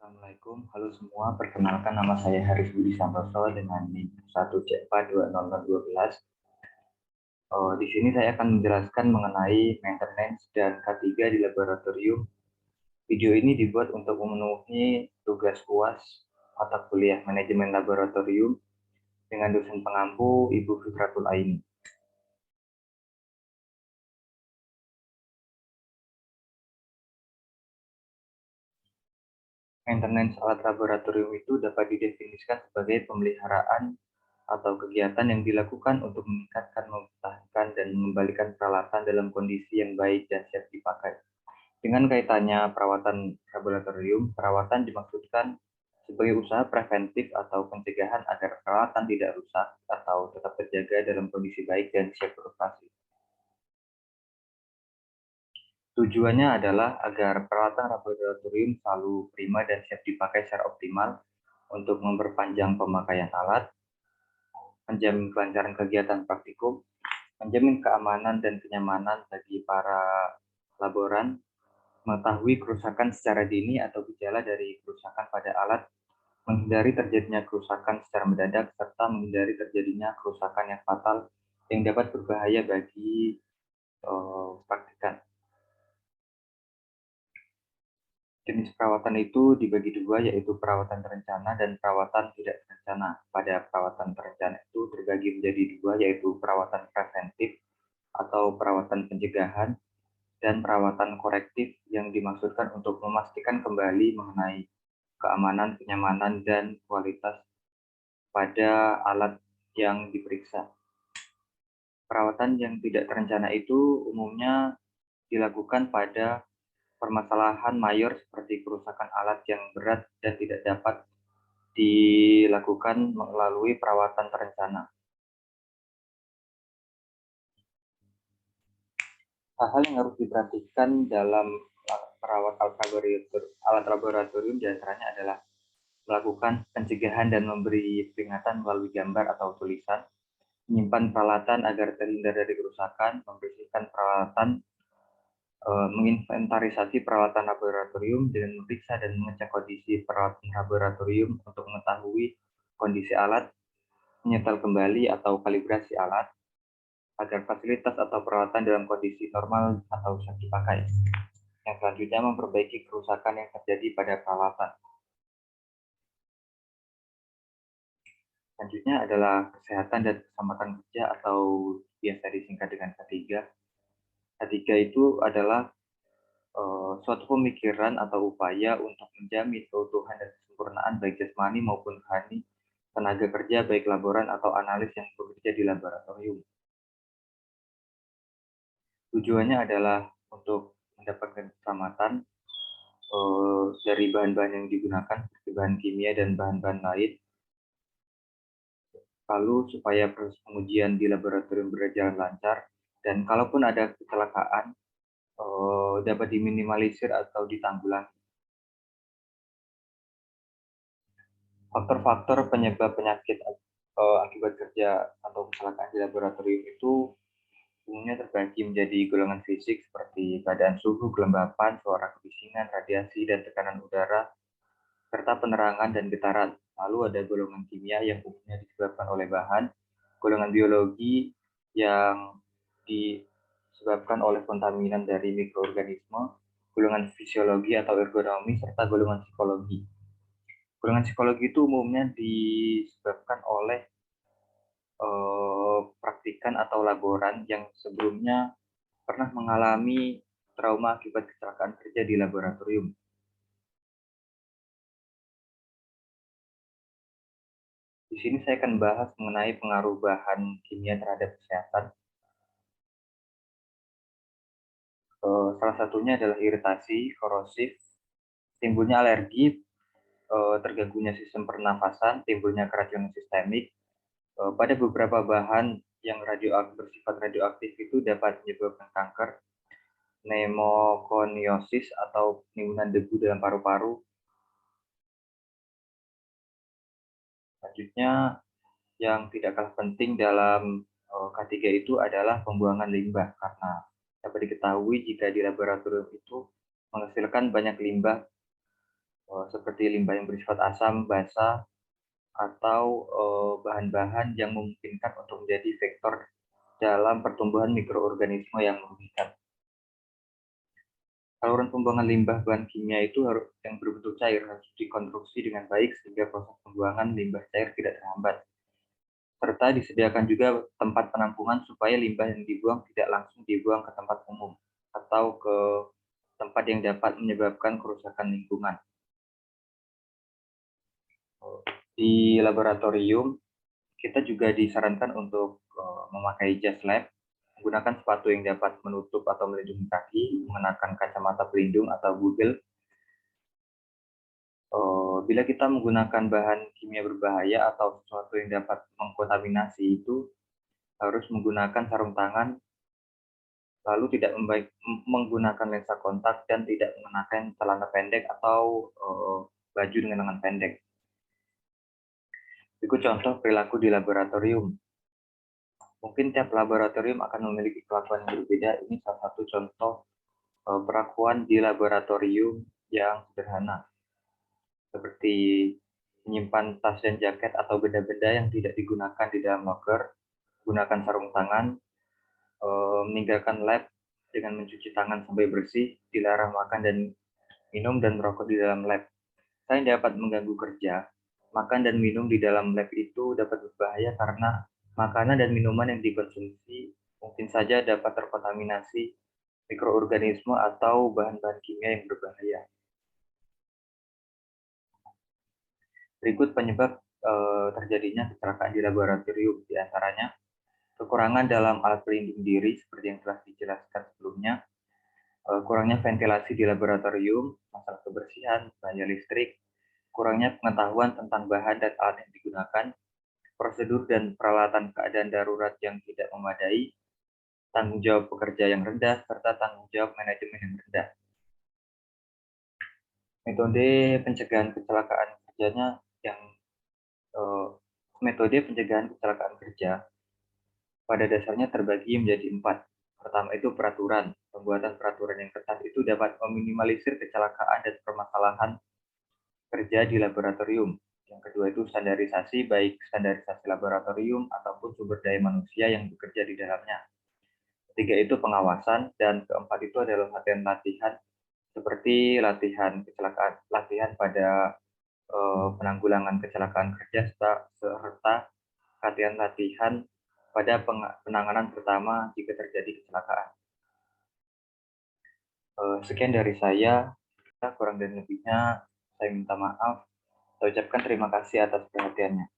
Assalamualaikum, halo semua. Perkenalkan nama saya Haris Budi Santoso dengan NIM 1CEPA20012. Di sini saya akan menjelaskan mengenai maintenance dan K3 di laboratorium. Video ini dibuat untuk memenuhi tugas UAS mata kuliah manajemen laboratorium dengan dosen pengampu Ibu Fitratul Aini. Maintenance alat laboratorium itu dapat didefinisikan sebagai pemeliharaan atau kegiatan yang dilakukan untuk meningkatkan, mempertahankan, dan mengembalikan peralatan dalam kondisi yang baik dan siap dipakai. Dengan kaitannya perawatan laboratorium, perawatan dimaksudkan sebagai usaha preventif atau pencegahan agar peralatan tidak rusak atau tetap terjaga dalam kondisi baik dan siap beroperasi. Tujuannya adalah agar peralatan laboratorium selalu prima dan siap dipakai secara optimal untuk memperpanjang pemakaian alat, menjamin kelancaran kegiatan praktikum, menjamin keamanan dan kenyamanan bagi para laboran, mengetahui kerusakan secara dini atau gejala dari kerusakan pada alat, menghindari terjadinya kerusakan secara mendadak, serta menghindari terjadinya kerusakan yang fatal yang dapat berbahaya bagi praktikan. Jenis perawatan itu dibagi dua, yaitu perawatan terencana dan perawatan tidak terencana. Pada perawatan terencana itu terbagi menjadi dua, yaitu perawatan preventif atau perawatan pencegahan dan perawatan korektif yang dimaksudkan untuk memastikan kembali mengenai keamanan, kenyamanan, dan kualitas pada alat yang diperiksa. Perawatan yang tidak terencana itu umumnya dilakukan pada permasalahan mayor seperti kerusakan alat yang berat dan tidak dapat dilakukan melalui perawatan terencana. Hal-hal yang harus diperhatikan dalam perawat alat laboratorium diantaranya adalah melakukan pencegahan dan memberi peringatan melalui gambar atau tulisan, menyimpan peralatan agar terhindar dari kerusakan, membersihkan peralatan, menginventarisasi peralatan laboratorium dengan memeriksa dan mengecek kondisi peralatan laboratorium untuk mengetahui kondisi alat, menyetel kembali atau kalibrasi alat, agar fasilitas atau peralatan dalam kondisi normal atau siap dipakai. Yang selanjutnya memperbaiki kerusakan yang terjadi pada peralatan. Selanjutnya adalah kesehatan dan keselamatan kerja atau biasa disingkat dengan K3. K3 itu adalah suatu pemikiran atau upaya untuk menjamin keutuhan dan kesempurnaan baik jasmani maupun rohani tenaga kerja baik laboran atau analis yang bekerja di laboratorium. Tujuannya adalah untuk mendapatkan keselamatan dari bahan-bahan yang digunakan seperti bahan kimia dan bahan-bahan lain. Lalu supaya proses pengujian di laboratorium berjalan lancar dan kalaupun ada kecelakaan dapat diminimalisir atau ditanggulangi. Faktor-faktor penyebab penyakit akibat kerja atau kecelakaan di laboratorium itu umumnya terbagi menjadi golongan fisik seperti keadaan suhu, kelembapan, suara kebisingan, radiasi, dan tekanan udara, serta penerangan dan getaran. Lalu ada golongan kimia yang umumnya disebabkan oleh bahan, golongan biologi yang disebabkan oleh kontaminan dari mikroorganisme, golongan fisiologi atau ergonomi, serta golongan psikologi. Golongan psikologi itu umumnya disebabkan oleh praktikan atau laboran yang sebelumnya pernah mengalami trauma akibat kecelakaan kerja di laboratorium. Di sini saya akan bahas mengenai pengaruh bahan kimia terhadap kesehatan. Salah satunya adalah iritasi, korosif, timbulnya alergi, terganggunya sistem pernafasan, timbulnya keracunan sistemik. Pada beberapa bahan yang bersifat radioaktif itu dapat menyebabkan kanker, pneumokoniosis atau penimbunan debu dalam paru-paru. Selanjutnya, yang tidak kalah penting dalam K3 itu adalah pembuangan limbah, karena dapat diketahui jika di laboratorium itu menghasilkan banyak limbah seperti limbah yang bersifat asam, basa, atau bahan-bahan yang memungkinkan untuk menjadi vektor dalam pertumbuhan mikroorganisme yang merugikan. Saluran pembuangan limbah bahan kimia itu harus yang berbentuk cair harus dikonstruksi dengan baik sehingga proses pembuangan limbah cair tidak terhambat. Serta disediakan juga tempat penampungan supaya limbah yang dibuang tidak langsung dibuang ke tempat umum atau ke tempat yang dapat menyebabkan kerusakan lingkungan. Di laboratorium, kita juga disarankan untuk memakai jas lab, menggunakan sepatu yang dapat menutup atau melindungi kaki, mengenakan kacamata pelindung atau Google. Bila kita menggunakan bahan kimia berbahaya atau sesuatu yang dapat mengkontaminasi itu, harus menggunakan sarung tangan, lalu tidak menggunakan lensa kontak dan tidak mengenakan celana pendek atau baju dengan lengan pendek. Berikut contoh perilaku di laboratorium. Mungkin tiap laboratorium akan memiliki kelakuan yang berbeda. Ini salah satu contoh perlakuan di laboratorium yang sederhana, seperti menyimpan tas dan jaket atau benda-benda yang tidak digunakan di dalam loker, gunakan sarung tangan, meninggalkan lab dengan mencuci tangan sampai bersih, dilarang makan dan minum dan merokok di dalam lab. Selain dapat mengganggu kerja, makan dan minum di dalam lab itu dapat berbahaya karena makanan dan minuman yang dikonsumsi mungkin saja dapat terkontaminasi mikroorganisme atau bahan-bahan kimia yang berbahaya. Berikut penyebab terjadinya kecelakaan di laboratorium, di antaranya kekurangan dalam alat pelindung diri seperti yang telah dijelaskan sebelumnya, kurangnya ventilasi di laboratorium, masalah kebersihan, bahaya listrik, kurangnya pengetahuan tentang bahan dan alat yang digunakan, prosedur dan peralatan keadaan darurat yang tidak memadai, tanggung jawab pekerja yang rendah, serta tanggung jawab manajemen yang rendah. Metode pencegahan kecelakaan kerjanya yang metode pencegahan kecelakaan kerja pada dasarnya terbagi menjadi 4. Pertama itu peraturan. Pembuatan peraturan yang ketat itu dapat meminimalisir kecelakaan dan permasalahan kerja di laboratorium. Yang kedua itu standarisasi, baik standarisasi laboratorium ataupun sumber daya manusia yang bekerja di dalamnya. Ketiga itu pengawasan, dan keempat itu adalah latihan-latihan seperti latihan kecelakaan, latihan pada penanggulangan kecelakaan kerja serta latihan-latihan pada penanganan pertama jika terjadi kecelakaan. Sekian dari saya, kurang dan lebihnya saya minta maaf. Saya ucapkan terima kasih atas perhatiannya.